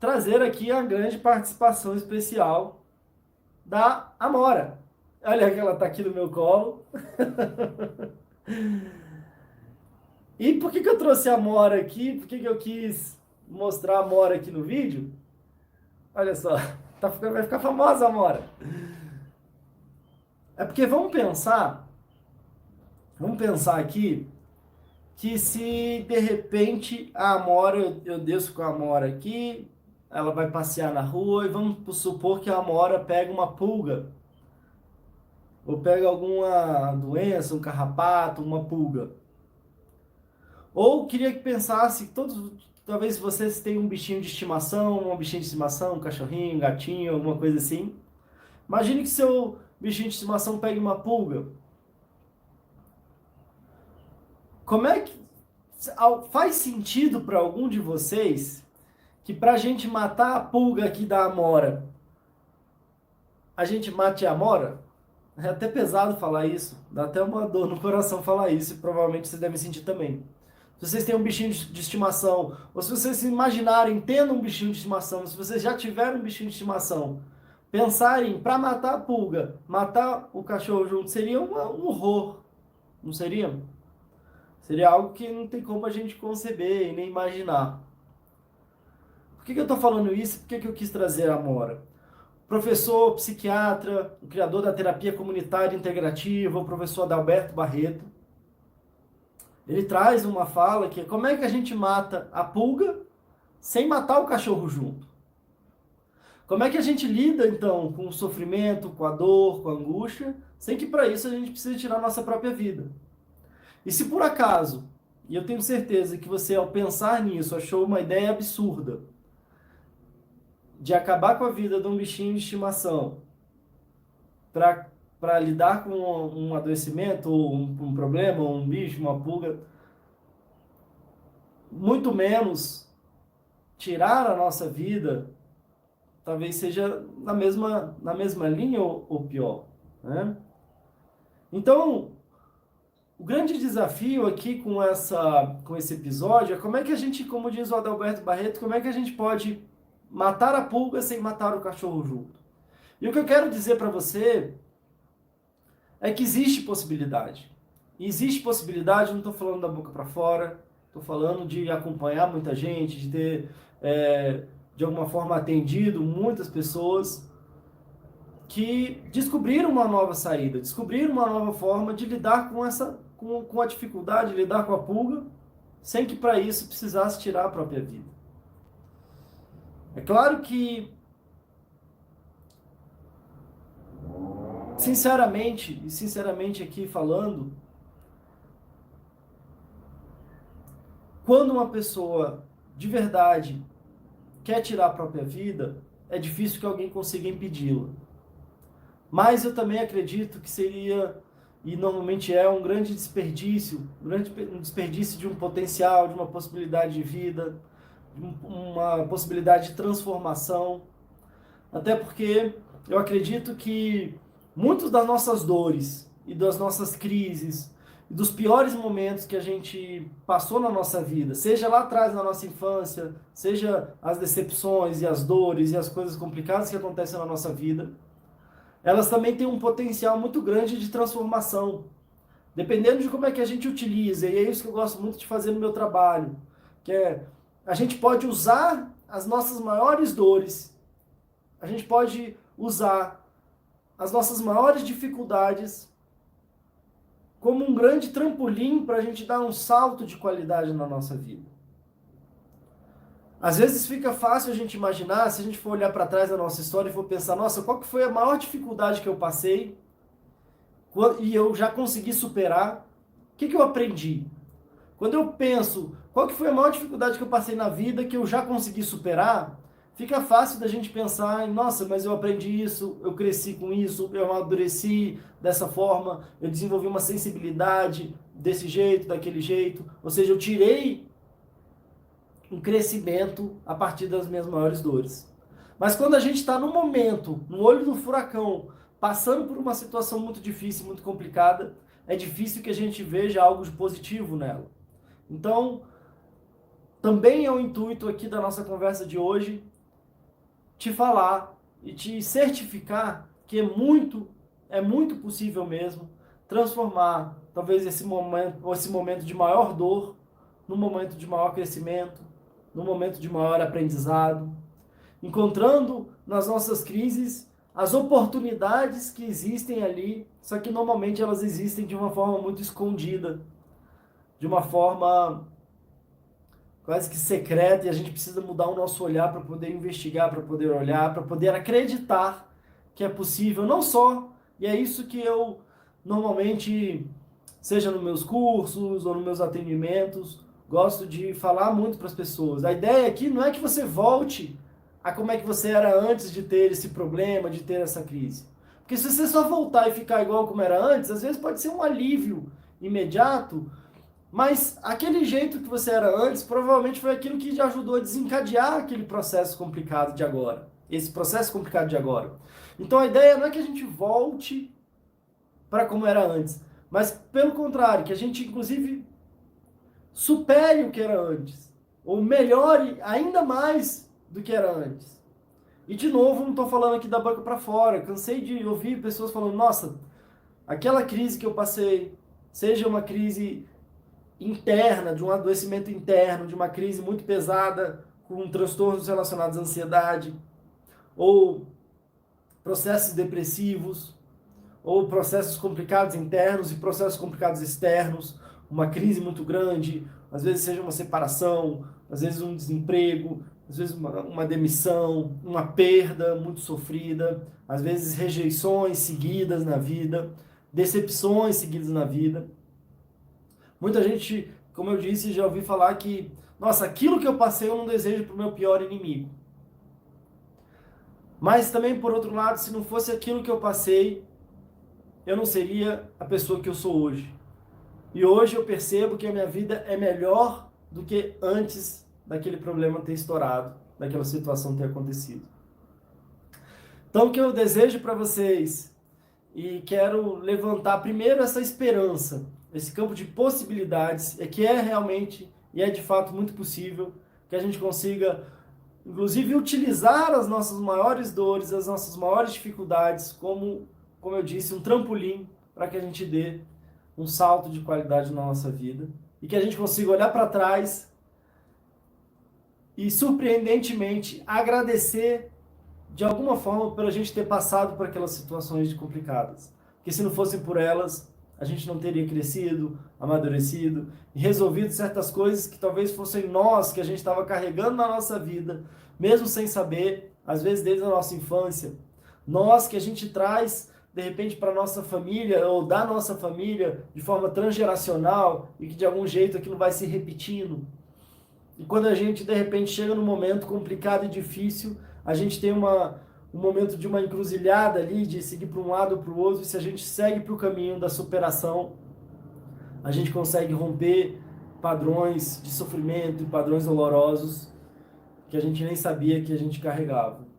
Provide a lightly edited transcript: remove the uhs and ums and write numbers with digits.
trazer aqui a grande participação especial da Amora. Olha que ela está aqui no meu colo. E por que eu trouxe a Amora aqui? Por que eu quis mostrar a Amora aqui no vídeo? Olha só, vai ficar famosa a Amora. É porque vamos pensar aqui que se de repente a Amora, eu desço com a Amora aqui, ela vai passear na rua e vamos supor que a Amora pega uma pulga, ou pega alguma doença, um carrapato, uma pulga. Ou queria que pensasse, talvez vocês tenham um bichinho de estimação, uma bichinha de estimação, um cachorrinho, um gatinho, alguma coisa assim. Imagine que seu bichinho de estimação pegue uma pulga. Como é que faz sentido para algum de vocês que para a gente matar a pulga aqui da Amora, a gente mate a Amora? É até pesado falar isso, dá até uma dor no coração falar isso, e provavelmente vocês devem sentir também. Se vocês têm um bichinho de estimação, ou se vocês se imaginarem tendo um bichinho de estimação, se vocês já tiveram um bichinho de estimação, pensarem para matar a pulga, matar o cachorro junto, seria um horror, não seria? Seria algo que não tem como a gente conceber e nem imaginar. Por que eu estou falando isso? Por que eu quis trazer a Amora? Professor, psiquiatra, o criador da terapia comunitária integrativa, o professor Adalberto Barreto, ele traz uma fala que é como é que a gente mata a pulga sem matar o cachorro junto? Como é que a gente lida, então, com o sofrimento, com a dor, com a angústia, sem que para isso a gente precise tirar a nossa própria vida? E se por acaso, e eu tenho certeza que você ao pensar nisso achou uma ideia absurda, de acabar com a vida de um bichinho de estimação para lidar com um adoecimento, ou um problema, ou um bicho, uma pulga, muito menos tirar a nossa vida, talvez seja na mesma linha ou pior, né? Então, o grande desafio aqui com esse episódio é como é que a gente, como diz o Adalberto Barreto, como é que a gente pode matar a pulga sem matar o cachorro junto. E o que eu quero dizer para você é que existe possibilidade. E existe possibilidade, não estou falando da boca para fora, estou falando de acompanhar muita gente, de ter, de alguma forma, atendido muitas pessoas que descobriram uma nova saída, descobriram uma nova forma de lidar com a dificuldade, lidar com a pulga, sem que para isso precisasse tirar a própria vida. É claro que, sinceramente aqui falando, quando uma pessoa de verdade quer tirar a própria vida, é difícil que alguém consiga impedi-la. Mas eu também acredito que seria, e normalmente é, um desperdício de um potencial, de uma possibilidade de vida, de uma possibilidade de transformação. Até porque eu acredito que muitas das nossas dores e das nossas crises e dos piores momentos que a gente passou na nossa vida, seja lá atrás na nossa infância, seja as decepções e as dores e as coisas complicadas que acontecem na nossa vida, elas também têm um potencial muito grande de transformação. Dependendo de como é que a gente utiliza, e é isso que eu gosto muito de fazer no meu trabalho, que é a gente pode usar as nossas maiores dores, a gente pode usar as nossas maiores dificuldades como um grande trampolim para a gente dar um salto de qualidade na nossa vida. Às vezes fica fácil a gente imaginar, se a gente for olhar para trás da nossa história e for pensar, nossa, qual que foi a maior dificuldade que eu passei e eu já consegui superar? O que eu aprendi? Quando eu penso, qual que foi a maior dificuldade que eu passei na vida que eu já consegui superar? Fica fácil da gente pensar em, nossa, mas eu aprendi isso, eu cresci com isso, eu amadureci dessa forma, eu desenvolvi uma sensibilidade desse jeito, daquele jeito. Ou seja, eu tirei um crescimento a partir das minhas maiores dores. Mas quando a gente está no momento, no olho do furacão, passando por uma situação muito difícil, muito complicada, é difícil que a gente veja algo de positivo nela. Então, também é o intuito aqui da nossa conversa de hoje, te falar e te certificar que é muito possível mesmo transformar talvez esse momento de maior dor num momento de maior crescimento, num momento de maior aprendizado, encontrando nas nossas crises as oportunidades que existem ali, só que normalmente elas existem de uma forma muito escondida, de uma forma quase que secreta, e a gente precisa mudar o nosso olhar para poder investigar, para poder olhar, para poder acreditar que é possível, não só, e é isso que eu normalmente, seja nos meus cursos ou nos meus atendimentos, gosto de falar muito para as pessoas. A ideia aqui não é que você volte a como é que você era antes de ter esse problema, de ter essa crise. Porque se você só voltar e ficar igual como era antes, às vezes pode ser um alívio imediato, mas aquele jeito que você era antes provavelmente foi aquilo que te ajudou a desencadear aquele processo complicado de agora. Esse processo complicado de agora. Então a ideia não é que a gente volte para como era antes, mas pelo contrário, que a gente inclusive supere o que era antes, ou melhore ainda mais do que era antes. E de novo, não estou falando aqui da boca para fora, cansei de ouvir pessoas falando, nossa, aquela crise que eu passei, seja uma crise interna, de um adoecimento interno, de uma crise muito pesada, com transtornos relacionados à ansiedade, ou processos depressivos, ou processos complicados internos e processos complicados externos, uma crise muito grande, às vezes seja uma separação, às vezes um desemprego, às vezes uma demissão, uma perda muito sofrida, às vezes rejeições seguidas na vida, decepções seguidas na vida. Muita gente, como eu disse, já ouvi falar que, nossa, aquilo que eu passei eu não desejo para o meu pior inimigo. Mas também, por outro lado, se não fosse aquilo que eu passei, eu não seria a pessoa que eu sou hoje. E hoje eu percebo que a minha vida é melhor do que antes daquele problema ter estourado, daquela situação ter acontecido. Então, o que eu desejo para vocês, e quero levantar primeiro essa esperança, esse campo de possibilidades, é que é realmente e é de fato muito possível que a gente consiga, inclusive, utilizar as nossas maiores dores, as nossas maiores dificuldades, como eu disse, um trampolim para que a gente dê um salto de qualidade na nossa vida e que a gente consiga olhar para trás e, surpreendentemente, agradecer de alguma forma por a gente ter passado por aquelas situações complicadas. Porque se não fossem por elas, a gente não teria crescido, amadurecido e resolvido certas coisas que talvez fossem nós que a gente estava carregando na nossa vida, mesmo sem saber, às vezes desde a nossa infância. Nós que a gente traz, de repente, para a nossa família ou da nossa família de forma transgeracional e que de algum jeito aquilo vai se repetindo. E quando a gente, de repente, chega num momento complicado e difícil, a gente tem um momento de uma encruzilhada ali, de seguir para um lado ou para o outro, e se a gente segue para o caminho da superação, a gente consegue romper padrões de sofrimento e padrões dolorosos que a gente nem sabia que a gente carregava.